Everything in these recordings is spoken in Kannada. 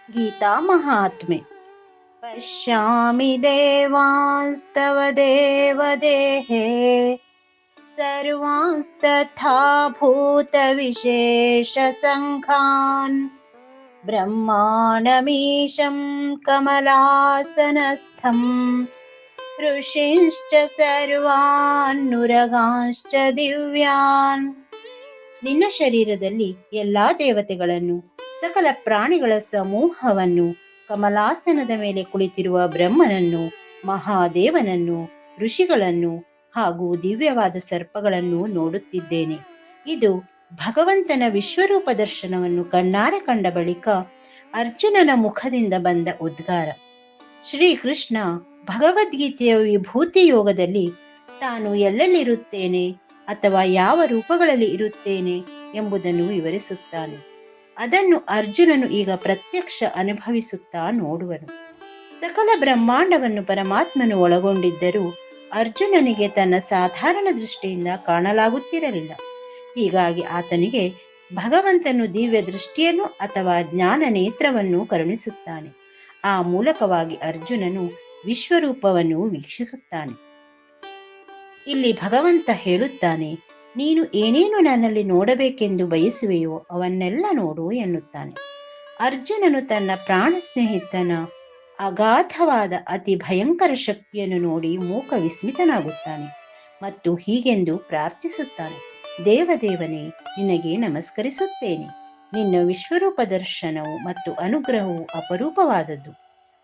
गीता महात्म्ये पश्यामि देवांस्तव देवदेहे सर्वांस्तथा भूतविशेषसङ्घान् ब्रह्माणमीशं कमलासनस्थं ऋषींश्च ಸರ್ವಾನುರಗಾಂಶ್ಚ ದಿವ್ಯಾನ್. ನಿನ್ನ ಶರೀರದಲ್ಲಿ ಎಲ್ಲಾ ದೇವತೆಗಳನ್ನು, ಸಕಲ ಪ್ರಾಣಿಗಳ ಸಮೂಹವನ್ನು, ಕಮಲಾಸನದ ಮೇಲೆ ಕುಳಿತಿರುವ ಬ್ರಹ್ಮನನ್ನು, ಮಹಾದೇವನನ್ನು, ಋಷಿಗಳನ್ನು ಹಾಗೂ ದಿವ್ಯವಾದ ಸರ್ಪಗಳನ್ನು ನೋಡುತ್ತಿದ್ದೇನೆ. ಇದು ಭಗವಂತನ ವಿಶ್ವರೂಪ ದರ್ಶನವನ್ನು ಕಣ್ಣಾರೆ ಕಂಡ ಬಳಿಕ ಅರ್ಜುನನ ಮುಖದಿಂದ ಬಂದ ಉದ್ಗಾರ. ಶ್ರೀಕೃಷ್ಣ ಭಗವದ್ಗೀತೆಯ ವಿಭೂತಿ ಯೋಗದಲ್ಲಿ ತಾನು ಎಲ್ಲೆಲ್ಲಿರುತ್ತೇನೆ ಅಥವಾ ಯಾವ ರೂಪಗಳಲ್ಲಿ ಇರುತ್ತೇನೆ ಎಂಬುದನ್ನು ವಿವರಿಸುತ್ತಾನೆ. ಅದನ್ನು ಅರ್ಜುನನು ಈಗ ಪ್ರತ್ಯಕ್ಷ ಅನುಭವಿಸುತ್ತಾ ನೋಡುವನು. ಸಕಲ ಬ್ರಹ್ಮಾಂಡವನ್ನು ಪರಮಾತ್ಮನು ಒಳಗೊಂಡಿದ್ದರೂ ಅರ್ಜುನನಿಗೆ ತನ್ನ ಸಾಧಾರಣ ದೃಷ್ಟಿಯಿಂದ ಕಾಣಲಾಗುತ್ತಿರಲಿಲ್ಲ. ಹೀಗಾಗಿ ಆತನಿಗೆ ಭಗವಂತನು ದಿವ್ಯ ದೃಷ್ಟಿಯನ್ನು ಅಥವಾ ಜ್ಞಾನ ನೇತ್ರವನ್ನು ಕರುಣಿಸುತ್ತಾನೆ. ಆ ಮೂಲಕವಾಗಿ ಅರ್ಜುನನು ವಿಶ್ವರೂಪವನ್ನು ವೀಕ್ಷಿಸುತ್ತಾನೆ. ಇಲ್ಲಿ ಭಗವಂತ ಹೇಳುತ್ತಾನೆ, ನೀನು ಏನೇನು ನನ್ನಲ್ಲಿ ನೋಡಬೇಕೆಂದು ಬಯಸುವೆಯೋ ಅವನ್ನೆಲ್ಲ ನೋಡು ಎನ್ನುತ್ತಾನೆ. ಅರ್ಜುನನು ತನ್ನ ಪ್ರಾಣ ಸ್ನೇಹಿತನ ಅಗಾಧವಾದ ಅತಿ ಭಯಂಕರ ಶಕ್ತಿಯನ್ನು ನೋಡಿ ಮೂಕ ವಿಸ್ಮಿತನಾಗುತ್ತಾನೆ ಮತ್ತು ಹೀಗೆಂದು ಪ್ರಾರ್ಥಿಸುತ್ತಾನೆ, ದೇವದೇವನೇ, ನಿನಗೆ ನಮಸ್ಕರಿಸುತ್ತೇನೆ. ನಿನ್ನ ವಿಶ್ವರೂಪ ದರ್ಶನವು ಮತ್ತು ಅನುಗ್ರಹವು ಅಪರೂಪವಾದದ್ದು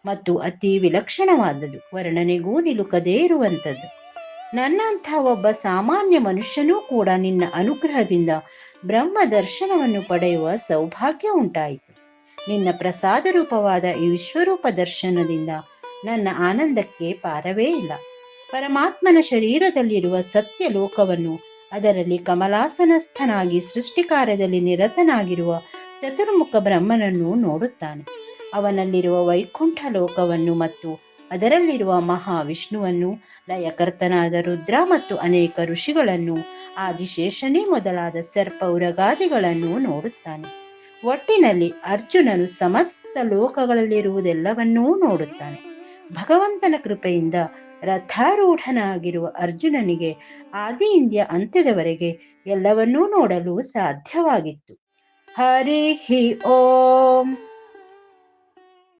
ಮತ್ತು ಅತಿ ವಿಲಕ್ಷಣವಾದದ್ದು, ವರ್ಣನೆಗೂ ನಿಲುಕದೇ ಇರುವಂಥದ್ದು. ನನ್ನಂಥ ಒಬ್ಬ ಸಾಮಾನ್ಯ ಮನುಷ್ಯನೂ ಕೂಡ ನಿನ್ನ ಅನುಗ್ರಹದಿಂದ ಬ್ರಹ್ಮ ದರ್ಶನವನ್ನು ಪಡೆಯುವ ಸೌಭಾಗ್ಯ ಉಂಟಾಯಿತು. ನಿನ್ನ ಪ್ರಸಾದ ರೂಪವಾದ ಈ ವಿಶ್ವರೂಪ ದರ್ಶನದಿಂದ ನನ್ನ ಆನಂದಕ್ಕೆ ಪಾರವೇ ಇಲ್ಲ. ಪರಮಾತ್ಮನ ಶರೀರದಲ್ಲಿರುವ ಸತ್ಯ ಲೋಕವನ್ನು, ಅದರಲ್ಲಿ ಕಮಲಾಸನಸ್ಥನಾಗಿ ಸೃಷ್ಟಿ ಕಾರ್ಯದಲ್ಲಿ ನಿರತನಾಗಿರುವ ಚತುರ್ಮುಖ ಬ್ರಹ್ಮನನ್ನು ನೋಡುತ್ತಾನೆ. ಅವನಲ್ಲಿರುವ ವೈಕುಂಠ ಲೋಕವನ್ನು ಮತ್ತು ಅದರಲ್ಲಿರುವ ಮಹಾವಿಷ್ಣುವನ್ನು, ಲಯಕರ್ತನಾದ ರುದ್ರ ಮತ್ತು ಅನೇಕ ಋಷಿಗಳನ್ನು, ಆದಿಶೇಷನೇ ಮೊದಲಾದ ಸರ್ಪ ಉರಗಾದಿಗಳನ್ನು ನೋಡುತ್ತಾನೆ. ಒಟ್ಟಿನಲ್ಲಿ ಅರ್ಜುನನು ಸಮಸ್ತ ಲೋಕಗಳಲ್ಲಿರುವುದೆಲ್ಲವನ್ನೂ ನೋಡುತ್ತಾನೆ. ಭಗವಂತನ ಕೃಪೆಯಿಂದ ರಥಾರೂಢನಾಗಿರುವ ಅರ್ಜುನನಿಗೆ ಆದಿಯಿಂದ ಅಂತ್ಯದವರೆಗೆ ಎಲ್ಲವನ್ನೂ ನೋಡಲು ಸಾಧ್ಯವಾಗಿತ್ತು. ಹರಿ ಓಂ.